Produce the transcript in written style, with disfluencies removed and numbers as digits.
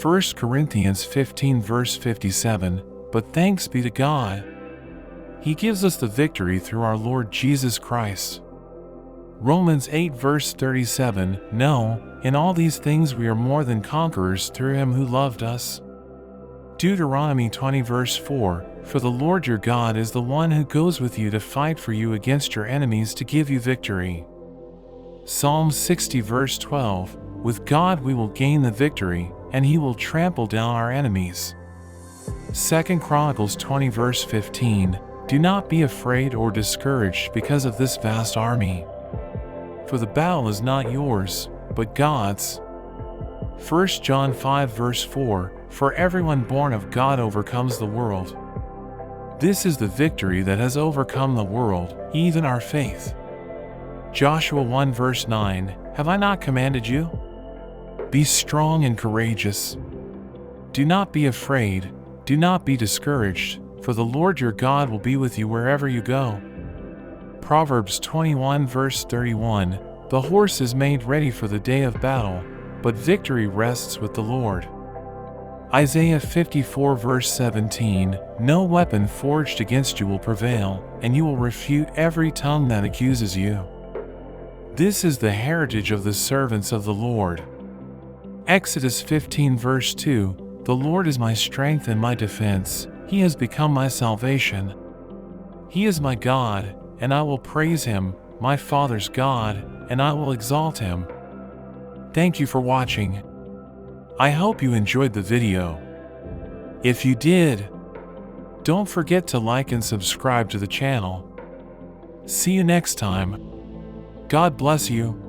1 Corinthians 15 verse 57, but thanks be to God. He gives us the victory through our Lord Jesus Christ. Romans 8 verse 37, no, in all these things we are more than conquerors through him who loved us. Deuteronomy 20 verse 4, for the Lord your God is the one who goes with you to fight for you against your enemies to give you victory. Psalm 60 verse 12, with God we will gain the victory, and he will trample down our enemies. 2 Chronicles 20 verse 15, do not be afraid or discouraged because of this vast army. For the battle is not yours, but God's. 1 John 5 verse 4, for everyone born of God overcomes the world. This is the victory that has overcome the world, even our faith. Joshua 1 verse 9, have I not commanded you? Be strong and courageous. Do not be afraid, do not be discouraged, for the Lord your God will be with you wherever you go. Proverbs 21 verse 31, the horse is made ready for the day of battle, but victory rests with the Lord. Isaiah 54 verse 17, no weapon forged against you will prevail, and you will refute every tongue that accuses you. This is the heritage of the servants of the Lord. Exodus 15 verse 2, the Lord is my strength and my defense, he has become my salvation. He is my God, and I will praise him, my Father's God, and I will exalt him. Thank you for watching. I hope you enjoyed the video. If you did, don't forget to like and subscribe to the channel. See you next time. God bless you.